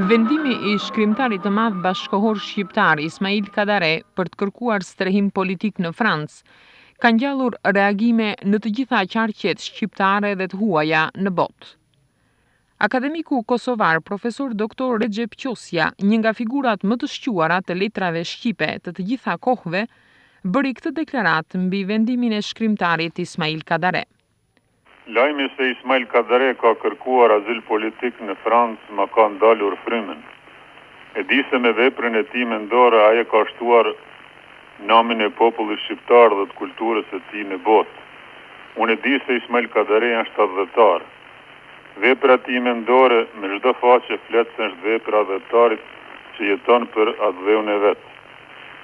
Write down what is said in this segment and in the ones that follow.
Vendimi I shkrimtarit të madh bashkëkohor shqiptar Ismail Kadare për të kërkuar strehim politik në Francë ka ngjallur reagime në të gjitha qarqet shqiptare dhe të huaja në botë. Akademiku kosovar profesor doktor Recep Qosja, një nga figurat më të shquara të letrave shqipe të gjitha kohëve, bëri këtë deklaratë mbi vendimin e shkrimtarit Ismail Kadare. Lajmi se Ismail Kadare ka kërkuar azil politik në Francë ma ka ndalur frymën. E di se me veprën e tij mendore ai ka shtuar namin e popullit shqiptar dhe të kulturës së tij në botë. Unë e di se Ismail Kadare është adhëtar. Vepra e tij mendore me çdo faqe flet se është vepra e adhëtarit që jeton për adhëun e vet.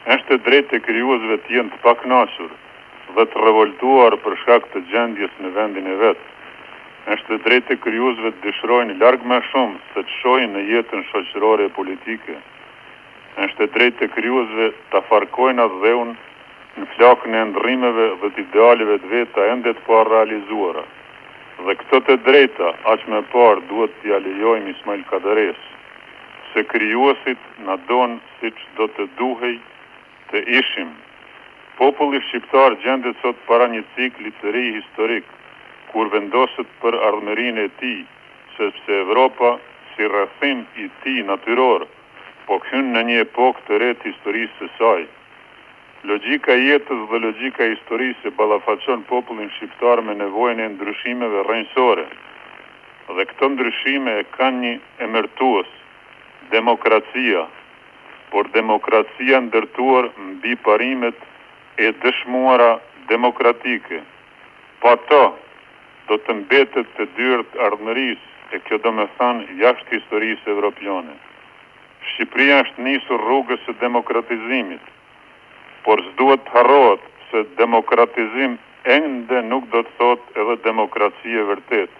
Është e drejtë e krijuesve të jenë të pakënaqur dhe të revoltuar për shkak të gjendjes në vendin e vet. Është e drejtë e krijuesve të dëshirojnë larg më shumë se të shohin në jetën shoqërore e politike. Është e drejtë e krijuesve ta farkojnë adhëun në flakën e ndrrimeve dhe të idealeve të veta ende të parealizuara. Dhe këto të drejta aq më parë duhet t'i lejojmë Ismail Kadares, se krijuesit na don siç do të duhej të ishim. Populli shqiptar gjendet sot para një cikli të ri historik, kur vendoset për ardhmërinë e tij, sepse Evropa, si rrethim I tij natyror, po hyn në një epokë të re të historisë së saj. Logjika e jetës dhe logjika e historisë ballafaqon popullin shqiptar me nevojën e ndryshimeve rrënjësore. Dhe këto ndryshime kanë një emërtues, demokracia, por demokracia ndërtuar mbi parimet e dëshmuara demokratike. Pa to, do të mbetet të dyert ardhmërisë, e kjo do me thënë jashtë historisë evropiane. Shqipëria është nisur rrugës së demokratizimit, por s'duhet të harrohet se demokratizim ende nuk do të thotë edhe demokracie vërtet.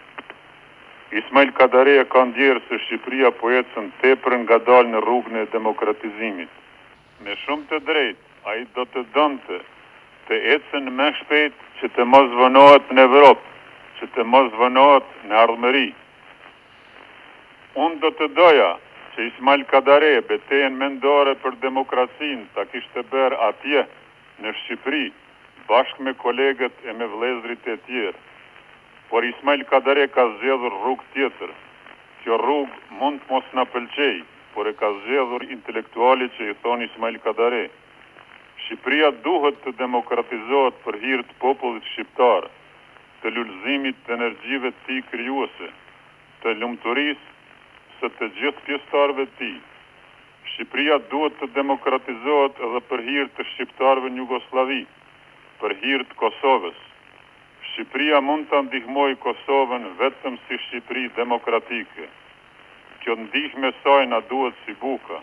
Ismail Kadare ka ndjerë se Shqipëria po ecën tepër ngadalë në rrugën e demokratizimit. Me shumë të drejtë, ai do të donte të ecën më shpejt që të mos vënohet në Evropë, që të mos vënohet në ardhmëri. Unë do të doja që Ismail Kadare betejën mendore për demokracinë ta kishte bërë atje në Shqipëri, bashkë me kolegët e me vëllezërit e tjerë. Por Ismail Kadare ka zgjedhur rrugë tjetër. Kjo rrugë mund të mos na pëlqejë, por e ka zgjedhur intelektuali që I thon Ismail Kadare. Shqipëria duhet të demokratizohet për hir të popullit shqiptar, të lullëzimit të energjive të tij krijuese, të lumturisë së të gjithë pjesëtarëve të tij. Shqipëria duhet të demokratizohet edhe për hir të shqiptarëve në Jugosllavi, për hir të Kosovës. Shqipëria mund të ndihmojë Kosovën vetëm si Shqipëri demokratike. Kjo ndihmë e saj na duhet si buka,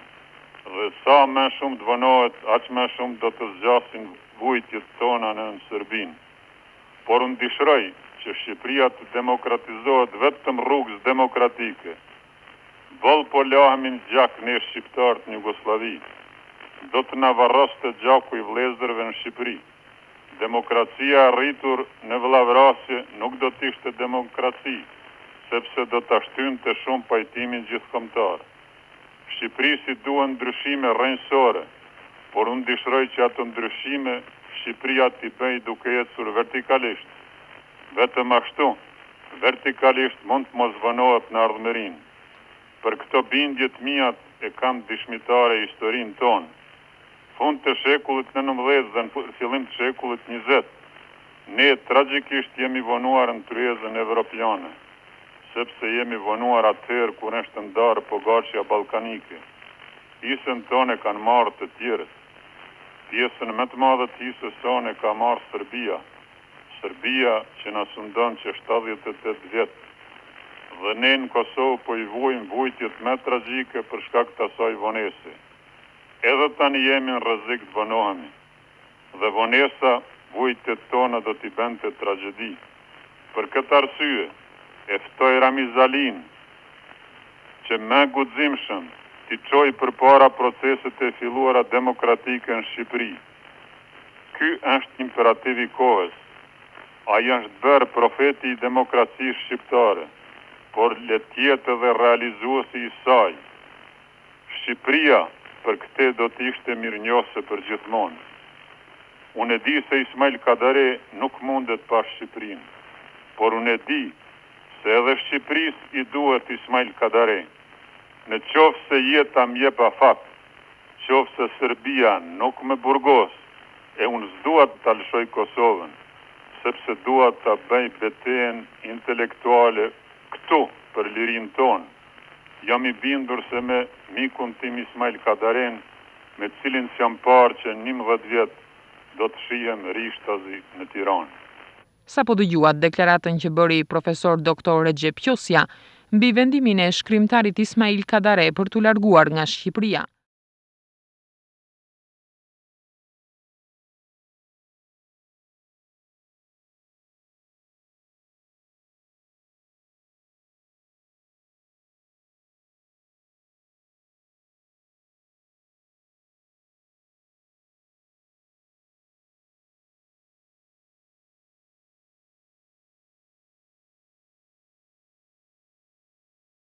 dhe sa më shumë të vonohet, aq më shumë do të zgjasin vujtjet tona në Serbinë. Por unë dëshiroj që Shqipëria të demokratizohet vetëm rrugës demokratike. Boll po lahemi në gjak ne shqiptarët në Jugosllavi. Do të na varroste gjaku I vëllezërve në Shqipëri. Demokracia arritur në vëllavrasje nuk do të ishte demokraci, sepse do ta shtynte shumë pajtimin gjithkombëtar. Shqipërisë I duhen ndryshime rrënjësore, por unë dëshiroj që ato ndryshime Shqipëria t'i bëjë duke ecur vertikalisht. Vetëm ashtu, vertikalisht mund të mos vënohet në ardhmërinë. Për këto bindje të mia e kam dëshmitare historinë tonë. Fund të shekullit 19 dhe në fillim të shekullit 20, ne tragjikisht jemi vonuar në tryezën evropiane, sepse jemi vonuar atëherë kur është ndarë pogaçja ballkanike. Hisën tonë kanë marrë të tjerët. Pjesën më të madhe të hisës tonë ka marrë Serbia. Serbia që na sundon që 78 vjet. Dhe ne në Kosovë po I vujmë vujtjet më tragjike për shkak të asaj vonese. Edhe tani jemi në rrezik të vonohemi. Dhe vonesa vujtjet tona do t'i bënte tragjedi. Për këtë arsye, e ftoj Ramizalin që më guximshëm t'i çojë përpara proceset e filluara demokratike në Shqipëri. ky është imperativ i kohës. Ai është bërë profeti i demokracisë shqiptare, por le të jetë edhe realizuesi i saj. Shqipëria për këtë do të ishte mirënjohëse për gjithmonë. Unë e di se Ismail Kadare nuk mundet pa Shqipërinë, por unë e di se edhe Shqipërisë i duhet Ismail Kadare. Në qoftë se jeta më jep afat, qoftë se Serbia nuk më burgos, e unë s'dua të lëshoj Kosovën, sepse dua të bëj betejën intelektuale këtu për lirinë tonë. Jam i bindur se me mikun tim Ismail Kadaren, me cilin s'jam parë që 11 vjet, do të shihem rishtazi në Tiranë. Sapo dëgjuat deklaratën që bëri profesor doktor Recep Qosja mbi vendimin e shkrimtarit Ismail Kadare për t'u larguar nga Shqipëria.